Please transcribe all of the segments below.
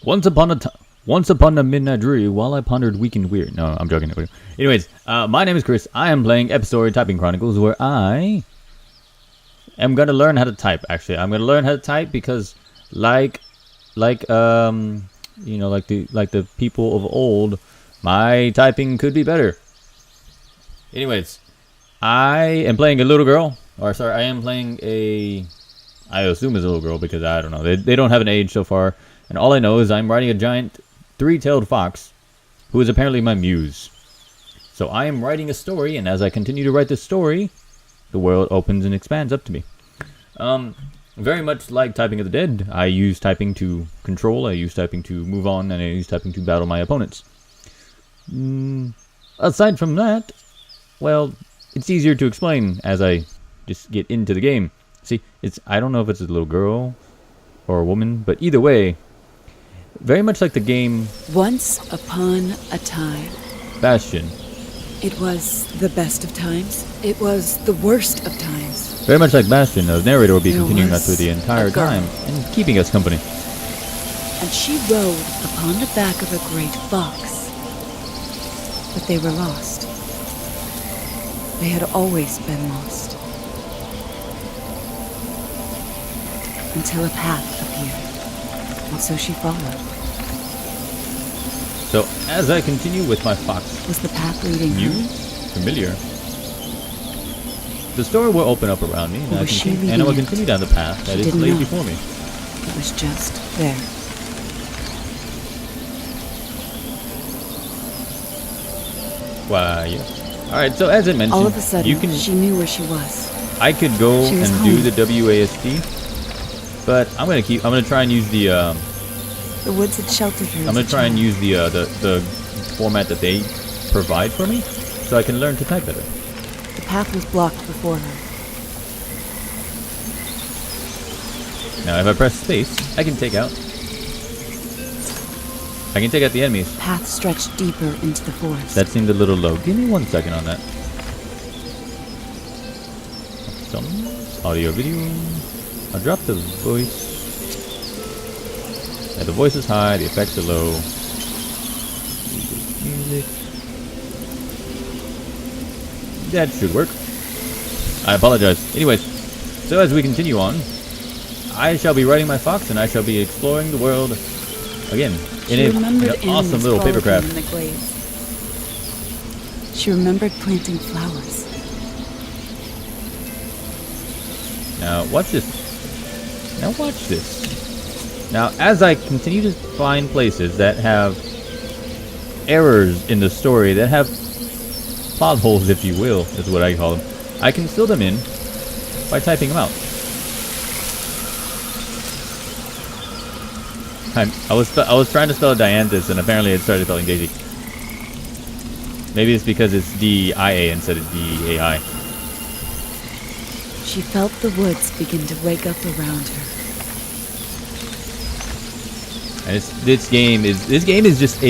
Once upon a midnight dreary, while I pondered weak and weird. No, I'm joking. Anyways, my name is Chris. I am playing Epistory Typing Chronicles, where I am gonna learn how to type. Actually, I'm gonna learn how to type because, like the people of old, my typing could be better. Anyways, I am playing a little girl. I am playing a... I assume it's a little girl because I don't know. They don't have an age so far. And all I know is I'm riding a giant three-tailed fox who is apparently my muse. So I am writing a story, and as I continue to write this story, the world opens and expands up to me. Very much like Typing of the Dead, I use typing to control, I use typing to move on, and I use typing to battle my opponents. Aside from that, well, it's easier to explain as I just get into the game. See, I don't know if it's a little girl or a woman, but either way, very much like the game Once Upon a Time. Bastion. It was the best of times. It was the worst of times. Very much like Bastion, the narrator will be There continuing us was through the entire a girl. time and keeping us company. And she rode upon the back of a great fox. But they were lost. They had always been lost. Until a path appeared, and so she followed. So, as I continue with my fox Was the path leading her? muse, familiar, the story will open up around me, Or was she and I leading will it? continue down the path that She is didn't laid know. before me. It was just there. Why, yeah. Alright, so as I mentioned, All of a sudden, you can, she knew where she was. I could go She was and do home. the WASD, but I'm gonna try and use the The woods had sheltered her. I'm as gonna a try and child. use the format that they provide for me, so I can learn to type better. The path was blocked before her. Now, if I press space, I can take out the enemies. The path stretched deeper into the forest. That seemed a little low. Give me 1 second on that. Some audio, video. I'll drop the voice. Yeah, the voice is high, the effects are low. Music. That should work. I apologize. Anyways, so as we continue on, I shall be riding my fox and I shall be exploring the world again in She an remembered awesome animals little paper frolicking craft. in the glades. She remembered planting flowers. Now watch this. Now as I continue to find places that have errors in the story, that have plot holes, if you will, is what I call them, I can fill them in by typing them out. I was trying to spell Dianthus, and apparently it started spelling Daisy. Maybe it's because it's D-I-A instead of D-A-I. She felt the woods begin to wake up around her. And this game is just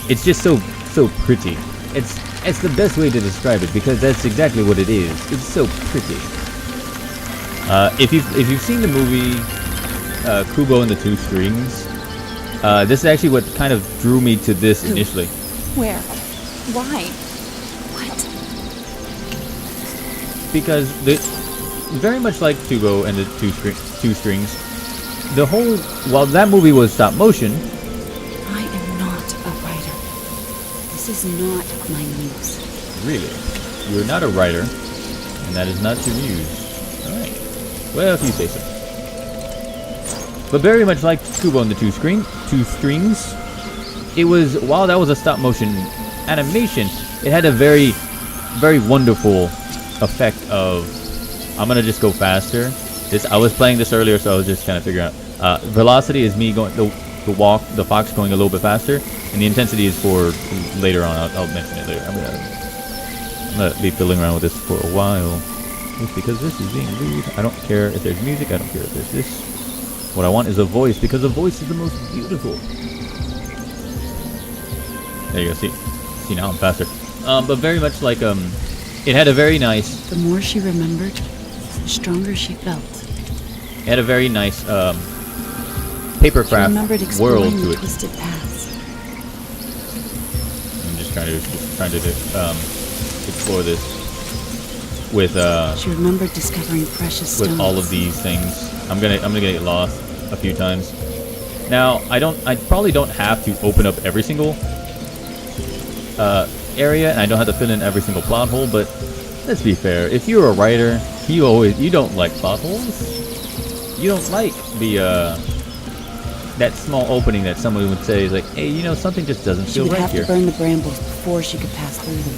it's just so pretty. It's the best way to describe it because that's exactly what it is. It's so pretty. If you've seen the movie Kubo and the Two Strings, this is actually what kind of drew me to this Who? initially. Where? Why? What? Because very much like Kubo and the Two Strings, the whole, while that movie was stop motion, I am not a writer. This is not my muse. really, you're not a writer, and that is not your muse. Alright. Well, if you say so. But very much like Kubo and the Two Strings, it was, while that was a stop motion animation, it had a very, very wonderful effect of, I'm gonna just go faster. I was playing this earlier, so I was just kind of figuring out. Velocity is me going, the fox going a little bit faster, and the intensity is for later on. I'll mention it later. I'm gonna be fiddling around with this for a while, just because this is being rude. I don't care if there's music. I don't care if there's this. What I want is a voice, because a voice is the most beautiful. There you go. See now I'm faster. But very much like it had a very nice. The more she remembered, the stronger she felt. It had a very nice She papercraft remembered world exploring to the it. twisted paths. I'm just trying to explore this with She remembered discovering precious stones. with all of these things. I'm gonna get lost a few times. Now I probably don't have to open up every single area, and I don't have to fill in every single plot hole. But let's be fair. If you're a writer, you don't like plot holes. You don't like the that small opening that someone would say is like, hey, you know, something just doesn't She feel would right have here. to burn the brambles before she could pass through them.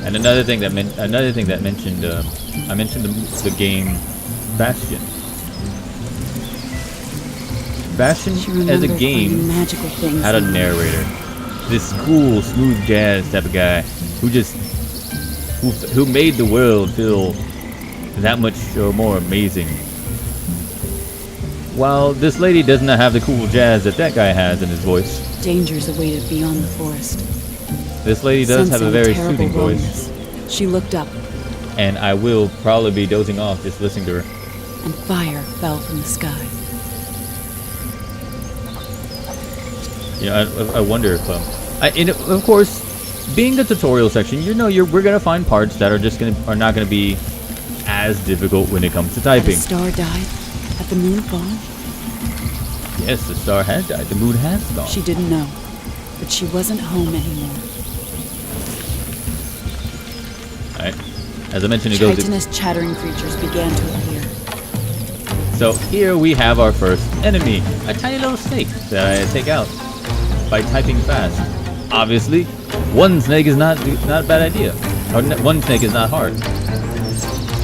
And another thing that mentioned, I mentioned the game Bastion. Bastion She as a remembered game finding magical things had a in the narrator, this cool, smooth jazz type of guy who made the world feel that much more amazing. While this lady does not have the cool jazz that guy has in his voice. Dangers awaited beyond the forest. This lady does have a Sensing very terrible soothing voice, loneliness, she looked up, and I will probably be dozing off just listening to her. and fire fell from the sky. Yeah, I wonder if and of course, being the tutorial section, you know, we're gonna find parts that are not gonna be as difficult when it comes to Had a typing. star died? Had the moon fallen? Yes, the star has died. The moon has gone. She didn't know, but she wasn't home anymore. Alright. As I mentioned, it goes. Chitinous chattering creatures began to appear. So here we have our first enemy, a tiny little snake that I take out by typing fast. Obviously, one snake is not a bad idea. Or one snake is not hard.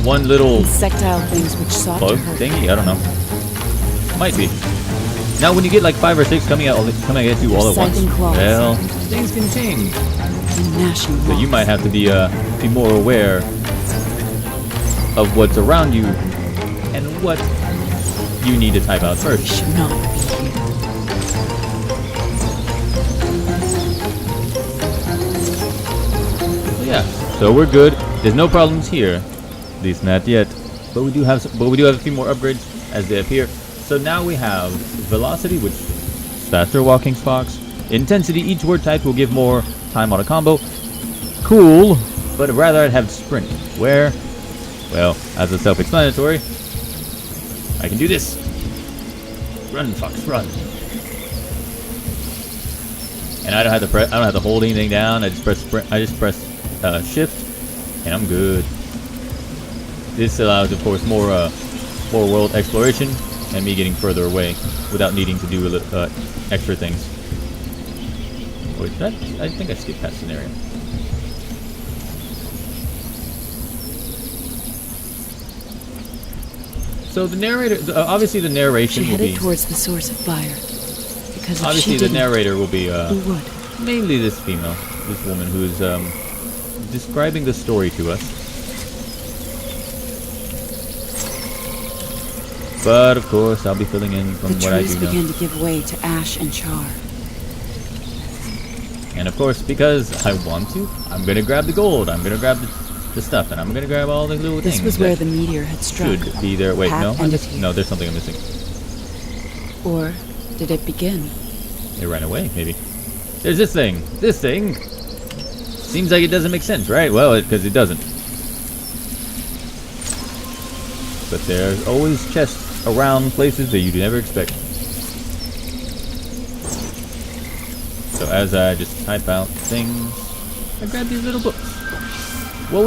One little Insectile things which sought to bug hurt. thingy, I don't know. Might be. Now, when you get like 5 or 6 coming at you all at once, Scything claws. well, things can change. And gnashing So you claws. might have to be more aware of what's around you and what you need to type out We first. should not be here. So yeah, so we're good. There's no problems here, at least not yet. But we do have a few more upgrades as they appear. So now we have velocity, which is faster walking spots. Intensity, each word type will give more time on a combo. Cool, but rather I'd have sprint. Where? Well, as a self-explanatory, I can do this. Run, fox, run. And I don't have to hold anything down. I just press sprint. I just press shift, and I'm good. This allows, of course, more world exploration and me getting further away without needing to do extra things. Wait, I think I skipped past scenario. So the narrator, obviously the narration She will headed be. towards the source of fire. Because if Obviously she the didn't, narrator will be who would? mainly this female, this woman who is describing the story to us. But of course, I'll be filling in from The what I trees do know. began to give way to ash and char. And of course, because I want to, I'm gonna grab the gold. I'm gonna grab the stuff, and I'm gonna grab all the little This things. was where that the meteor had struck. should be there. Wait, Path no, ended here. no, there's something I'm missing. Or did it begin? It ran away, maybe. There's this thing. This thing seems like it doesn't make sense, right? Well, because it doesn't. But there's always chests around places that you'd never expect. So as I just type out things, I grab these little books. What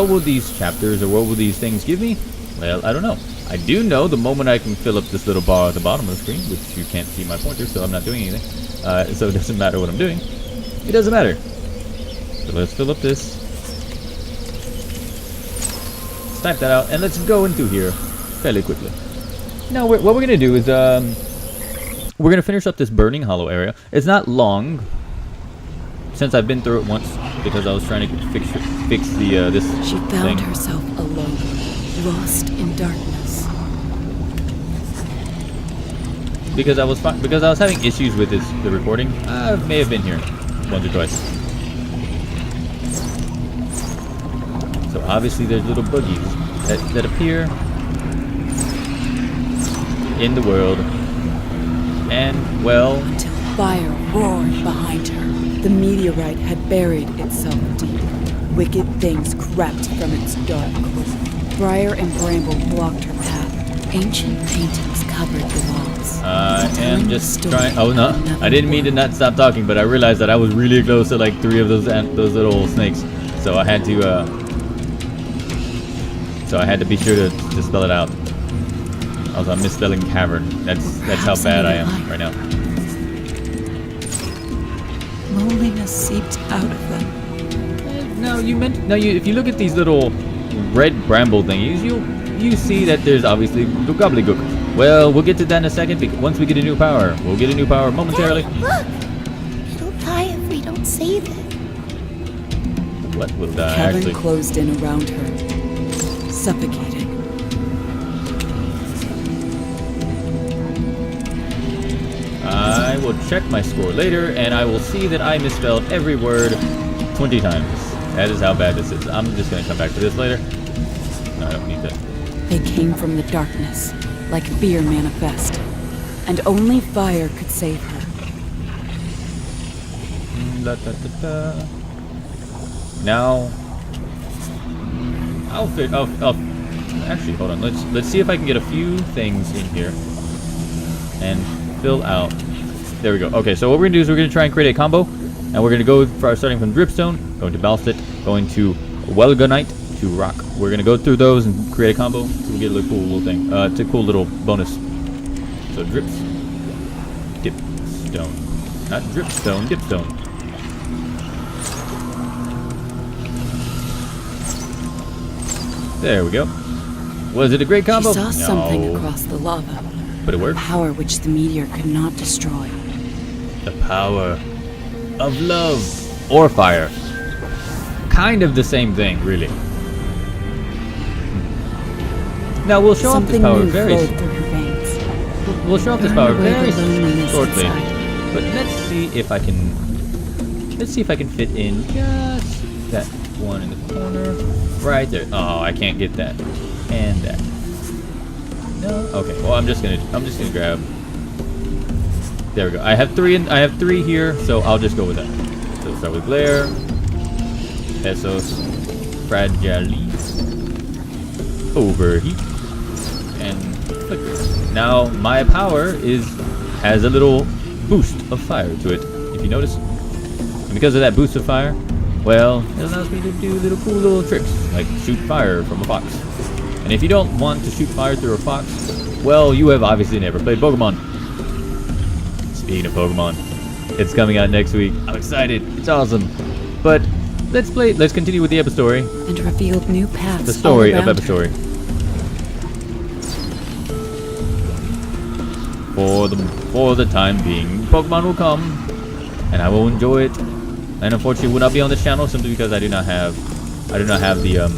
will these chapters or what will these things give me? Well, I don't know. I do know the moment I can fill up this little bar at the bottom of the screen, which you can't see my pointer, so I'm not doing anything. So it doesn't matter what I'm doing. It doesn't matter. So let's fill up this. Let's type that out, and let's go into here fairly quickly. Now, what we're going to do is we're going to finish up this Burning Hollow area. It's not long, since I've been through it once, because I was trying to fix the this She thing. found herself alone, lost in darkness. Because I was having issues with the recording. I may have been here once or twice. So obviously there's little boogies that appear. in the world. And, well... Until fire roared behind her. The meteorite had buried itself deep. Wicked things crept from its dark core. Briar and bramble blocked her path. Ancient paintings covered the walls. I am just trying... Oh, no. I didn't mean to not stop talking, but I realized that I was really close to like 3 of those little snakes. So I had to, be sure to spell it out. Also, I'm misspelling cavern. That's how bad I am right now. Loneliness seeped out of them. No, if you look at these little red bramble thingies, you see that there's obviously the gobbledygook. Well, we'll get to that in a second. Once we get a new power, we'll get a new power momentarily. Hey, look! It'll die if we don't save it. What will die? Cavern Actually, closed in around her, suffocating. I will check my score later, and I will see that I misspelled every word 20 times. That is how bad this is. I'm just going to come back to this later. No, I don't need that. They came from the darkness, like fear manifest, and only fire could save her. Now, actually, hold on. Let's see if I can get a few things in here and fill out. There we go. Okay, so what we're gonna do is we're gonna try and create a combo, and we're gonna go starting from dripstone, going to balstet, going to welgonite to rock. We're gonna go through those and create a combo. So we get a cool little thing. It's a cool little bonus. So drips, dipstone, not dripstone, dipstone. There we go. Was it a great combo? She saw something No. across the lava. But it worked. Power which the meteor could not destroy. The power of love or fire. Kind of the same thing, really. Now we'll show off this Something power new very. flowed through her veins. We'll show off this Burned power away very the loneliness shortly. inside. But let's see if I can. Let's see if I can fit in just that one in the corner, right there. Oh, I can't get that and that. No. Okay. Well, I'm just gonna grab. There we go. I have 3 here, so I'll just go with that. So we'll start with glare, esos, fragilis, overheat, and flicker. Now my power has a little boost of fire to it. If you notice, and because of that boost of fire, well, it allows me to do cool little tricks like shoot fire from a fox. And if you don't want to shoot fire through a fox, well, you have obviously never played Pokemon. Speaking of Pokemon, it's coming out next week. I'm excited. It's awesome. But let's continue with the Epistory. And revealed new paths. The story all of around her. Epistory. For the time being, Pokemon will come, and I will enjoy it. And unfortunately, will not be on this channel simply because I do not have the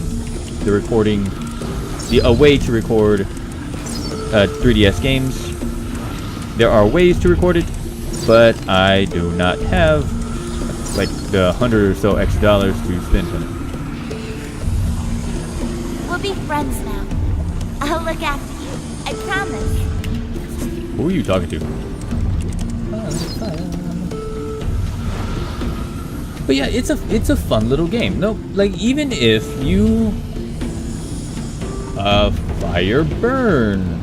recording, a way to record 3DS games. There are ways to record it, but I do not have like the $100 or so extra dollars to spend on it. We'll be friends now. I'll look after you. I promise. Who are you talking to? But yeah, it's a fun little game. No, like even if you fire burn.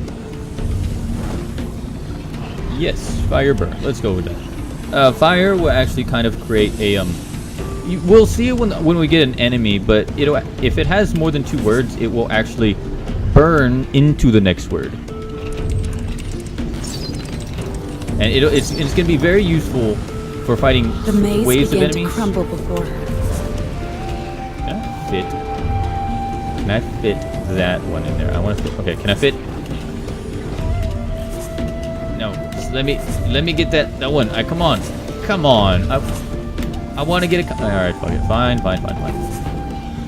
Yes, fire burn. Let's go with that. Fire will actually kind of create a we'll see it when we get an enemy, but if it has more than 2 words, it will actually burn into the next word. And it's going to be very useful for fighting The maze waves of began to enemies. crumble before her. Can I fit that one in there? I want to fit. Okay, can I fit? No, just let me get that one. Come on. I want to get it. All right, fuck it. Fine.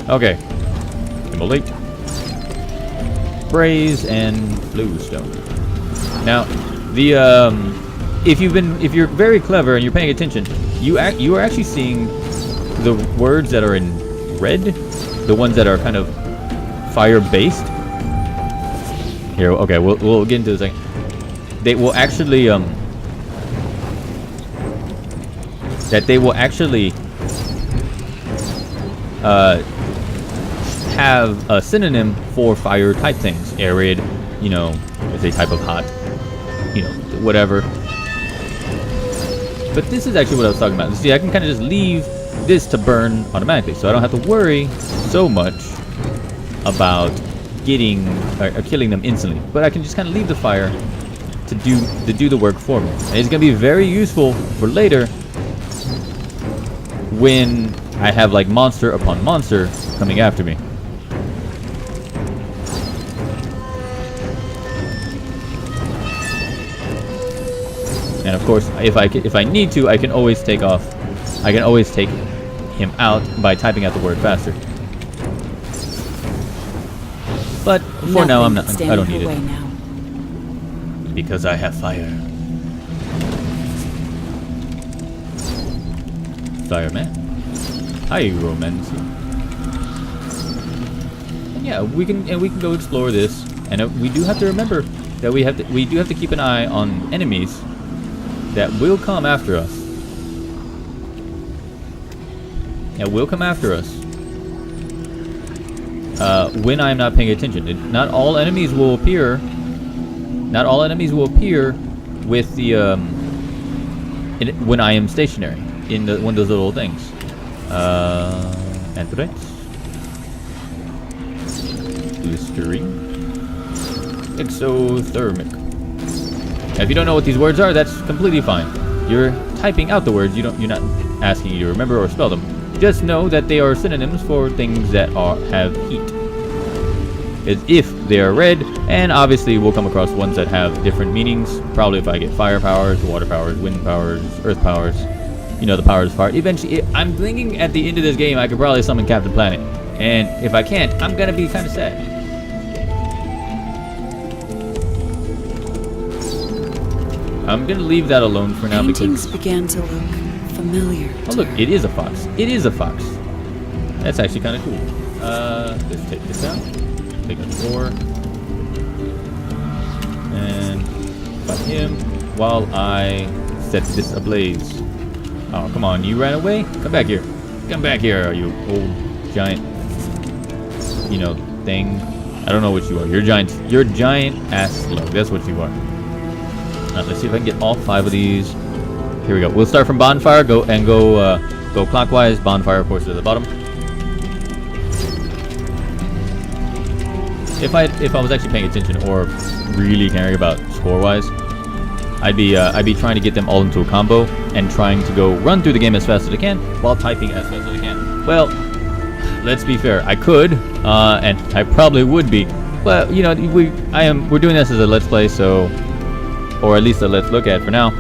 Okay. Immolate, Braze, and Bluestone. Now, if you're very clever and you're paying attention, you are actually seeing the words that are in red, the ones that are kind of fire based. Here, okay, we'll get into this thing. they will actually have a synonym for fire type things. Arid, you know, is a type of hot, you know, whatever. But this is actually what I was talking about. See, I can kind of just leave this to burn automatically, so I don't have to worry so much about getting or killing them instantly. But I can just kind of leave the fire to do the work for me. And it's going to be very useful for later when I have like monster upon monster coming after me. And of course, if I need to, I can always take him out by typing out the word faster. But for now, I don't need it. Now. Because I have fire. Fireman. Hi, romance. And yeah, we can go explore this. And we do have to remember that we do have to keep an eye on enemies that will come after us. That will come after us. When I'm not paying attention. Not all enemies will appear. Not all enemies will appear with the when I am stationary in one of those little things. Anthrax. Epistory. Exothermic. Now, if you don't know what these words are, that's completely fine. You're typing out the words. You're not asking you to remember or spell them. Just know that they are synonyms for things that have heat. As if they are red, and obviously we'll come across ones that have different meanings. Probably if I get fire powers, water powers, wind powers, earth powers. You know, the powers of fire. Eventually, I'm thinking at the end of this game I could probably summon Captain Planet. And if I can't, I'm gonna be kind of sad. I'm gonna leave that alone for now Paintings because began to look familiar. oh look, it is a fox. It is a fox. That's actually kind of cool. Let's take this out. Take out the door. And fight him while I set this ablaze. Oh, come on, you ran away? Come back here. Come back here, you old giant, you know, thing. I don't know what you are. You're giant ass slug. That's what you are. Let's see if I can get all 5 of these. Here we go. We'll start from bonfire. Go clockwise. Bonfire, of course, to the bottom. If I was actually paying attention or really caring about score-wise, I'd be trying to get them all into a combo and trying to go run through the game as fast as I can while typing as fast as I can. Well, let's be fair. I could, and I probably would be, but you know, we're doing this as a let's play, so. Or at least a let's look at for now.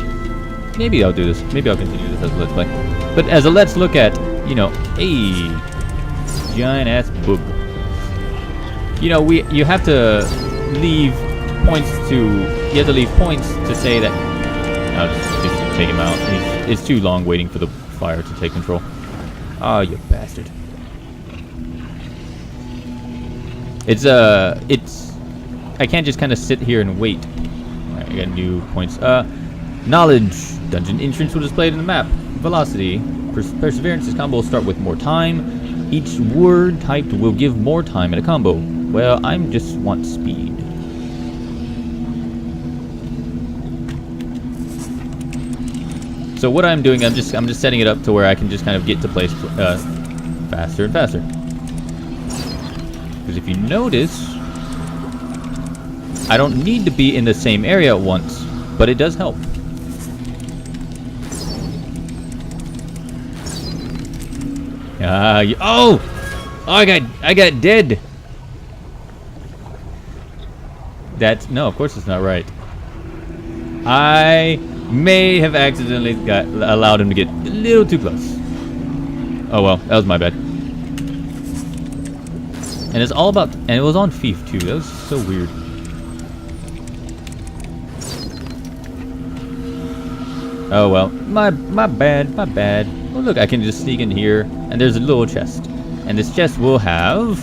Maybe I'll do this. Maybe I'll continue this as a let's play. But as a let's look at, you know, a giant ass boog. You know, you have to leave points to say that. I'll just take him out. It's too long waiting for the fire to take control. Oh, you bastard. It's I can't just kind of sit here and wait. I got new points. Knowledge. Dungeon entrance will display in the map. Velocity. Perseverance. This combo will start with more time. Each word typed will give more time in a combo. Well, I just want speed. So what I'm doing, I'm just setting it up to where I can just kind of get to place faster and faster. Because if you notice, I don't need to be in the same area at once, but it does help. I got dead. No, of course it's not right. I may have accidentally allowed him to get a little too close. Oh well, that was my bad. And it's all about, and it was on Fief too. That was so weird. Oh well, my bad. Oh look, I can just sneak in here, and there's a little chest, and this chest will have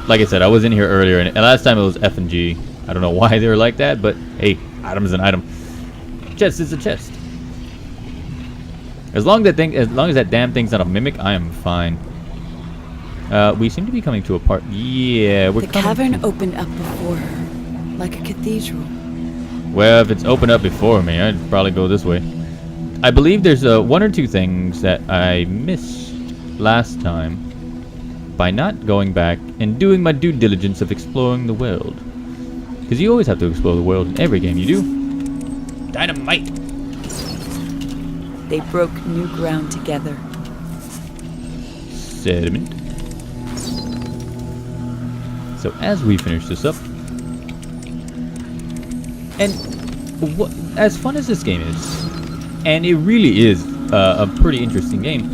like I said, I was in here earlier, and last time it was F and G. I don't know why they were like that, but hey, item is an item. Chest is a chest. As long as that damn thing's not a mimic, I am fine. We seem to be coming to a part. Yeah, we're The coming. cavern opened up before her, like a cathedral. Well, if it's opened up before me, I'd probably go this way. I believe there's one or two things that I missed last time by not going back and doing my due diligence of exploring the world. Because you always have to explore the world in every game you do. Dynamite! They broke new ground together. Sediment. So as we finish this up, and as fun as this game is, and it really is a pretty interesting game,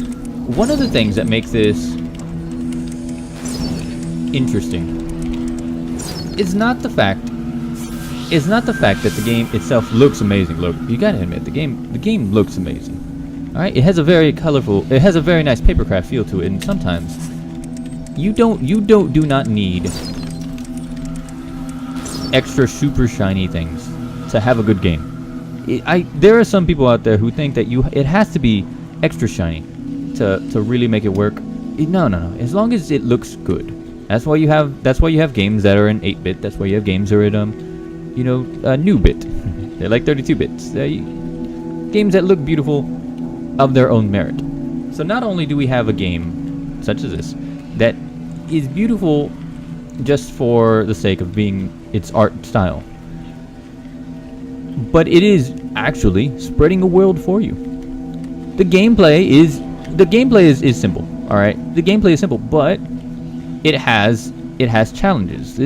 one of the things that makes this interesting is not the fact that the game itself looks amazing. Look, you gotta admit, the game looks amazing. All right, it has a very nice papercraft feel to it, and sometimes you do not need extra super shiny things to have a good game. There are some people out there who think that it has to be extra shiny to really make it work. No. As long as it looks good. That's why you have games that are in 8-bit. That's why you have games that are in new bit. They're like 32 bits. Games that look beautiful of their own merit. So not only do we have a game such as this that is beautiful just for the sake of being its art style, but it is actually spreading a world for you. The gameplay is simple. All right, the gameplay is simple, but it has challenges.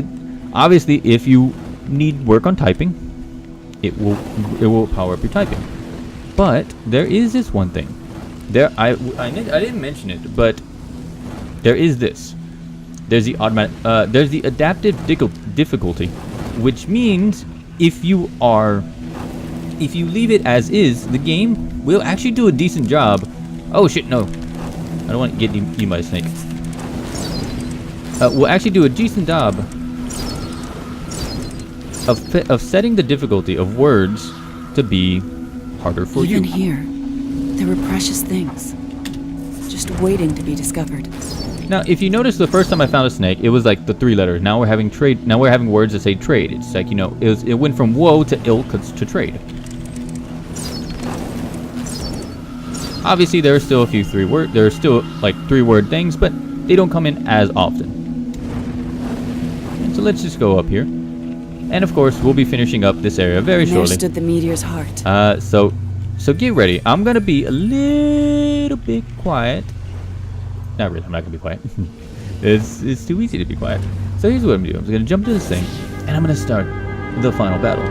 Obviously, if you need work on typing, it will power up your typing. But there is this one thing. I didn't mention it, but there is this. There's the adaptive difficulty, which means if you leave it as is, the game will actually do a decent job. Oh shit, no. I don't want to get eaten by a snake. Will actually do a decent job of setting the difficulty of words to be harder for you. Even here, there were precious things, just waiting to be discovered. Now, if you notice, the first time I found a snake, it was like the 3 letters. Now we're having trade. Now we're having words that say trade. It's like, it went from woe to ill to trade. Obviously, there are still a few 3-word. There are still like 3-word things, but they don't come in as often. So let's just go up here, and of course, we'll be finishing up this area very There shortly. stood the meteor's heart. So get ready. I'm gonna be a little bit quiet. Not really. I'm not gonna be quiet. It's too easy to be quiet. So here's what I'm gonna do. I'm gonna jump to this thing, and I'm gonna start the final battle.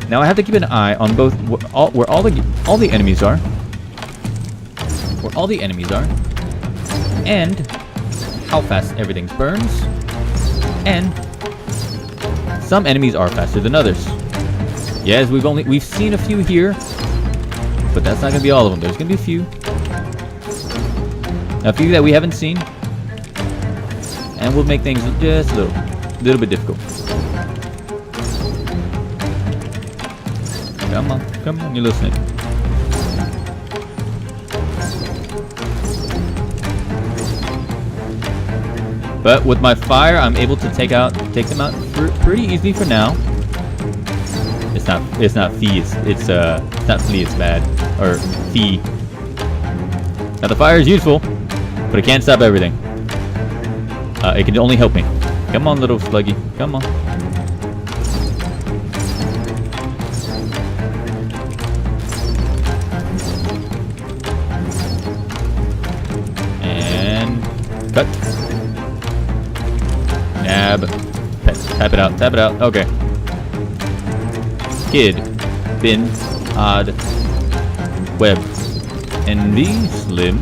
Now I have to keep an eye on both where all the enemies are, and how fast everything burns. And some enemies are faster than others. Yes, we've seen a few here, but that's not gonna be all of them. There's gonna be a few that we haven't seen, and we'll make things just a little bit difficult. Come on, you little snake. But with my fire, I'm able to take them out pretty easily for now. It's not fee. It's not flea. It's bad, or fee. Now the fire is useful, but it can't stop everything. It can only help me. Come on, little sluggy. Come on. And cut. Nab. Tap it out. Okay. Kid. Bin. Odd. Web. Envy. Slim.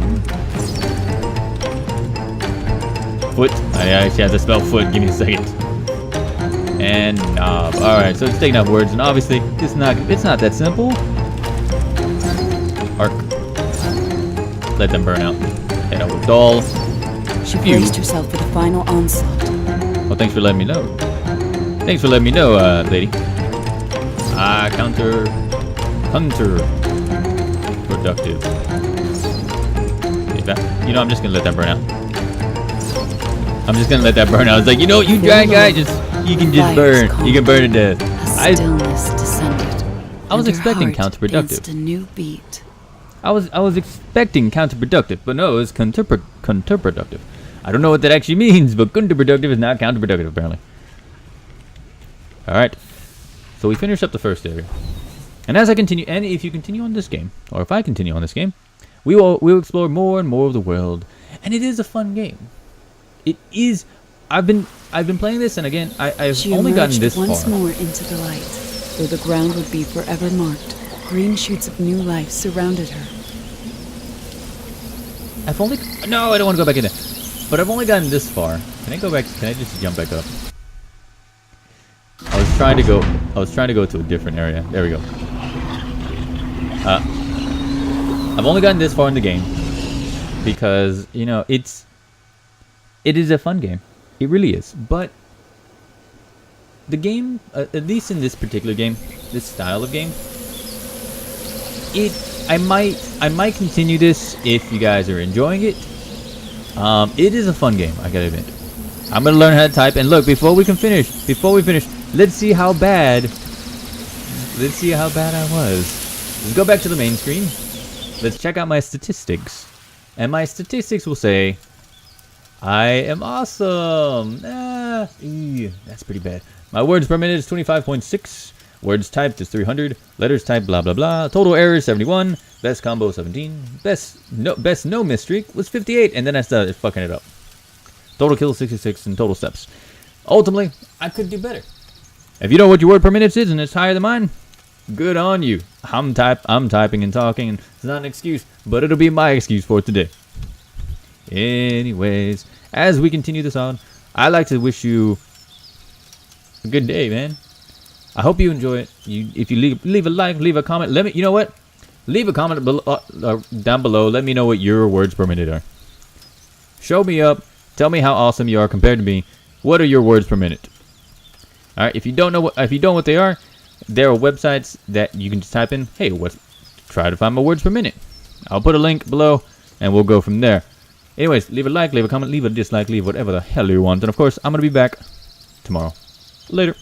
Foot. I actually have to spell foot. Give me a second. And knob. Alright, so it's taking out words, and obviously it's not that simple. Arc. Let them burn out. Head out with doll. She braced herself for the final onslaught. Well, thanks for letting me know. Thanks for letting me know, lady. Counter productive. You know, I'm just gonna let that burn out. I'm just gonna let that burn out. It's like, you know what, you giant guy, you can just burn. You can burn to death. A stillness descended. I was and her expecting heart counterproductive. danced a new beat. I was expecting counterproductive, but no, it was counterproductive. I don't know what that actually means, but counterproductive is not counterproductive apparently. All right, so we finished up the first area, and as I continue, and if you continue on this game, or if I continue on this game, we will explore more and more of the world, and it is a fun game. It is. I've been playing this, and again, I've She only gotten this once far. more into the light, where the ground would be forever marked. Green shoots of new life surrounded her. No, I don't want to go back in there. But I've only gotten this far. Can I go back? Can I just jump back up? I was trying to go to a different area. There we go. I've only gotten this far in the game because, you know, it is a fun game. It really is. But the game, at least in this particular game, this style of game, I might continue this if you guys are enjoying it. It is a fun game, I gotta admit. I'm gonna learn how to type, and look, before we finish, let's see how bad I was. Let's go back to the main screen. Let's check out my statistics. And my statistics will say I am awesome. That's pretty bad. My words per minute is 25.6. Words typed is 300. Letters typed blah blah blah. Total errors 71. Best combo 17. Best no miss streak was 58, and then I started fucking it up. Total kills 66 and total steps. Ultimately, I could do better. If you know what your word per minute is and it's higher than mine, good on you. I'm typing and talking, and it's not an excuse, but it'll be my excuse for today. Anyways, as we continue this on, I'd like to wish you a good day, man. I hope you enjoy it. If you leave a like, leave a comment. Let me. You know what? Leave a comment down below. Let me know what your words per minute are. Show me up. Tell me how awesome you are compared to me. What are your words per minute? All right. If you don't know what they are, there are websites that you can just type in. Hey, try to find my words per minute. I'll put a link below, and we'll go from there. Anyways, leave a like, leave a comment, leave a dislike, leave whatever the hell you want, and of course, I'm gonna be back tomorrow. Later.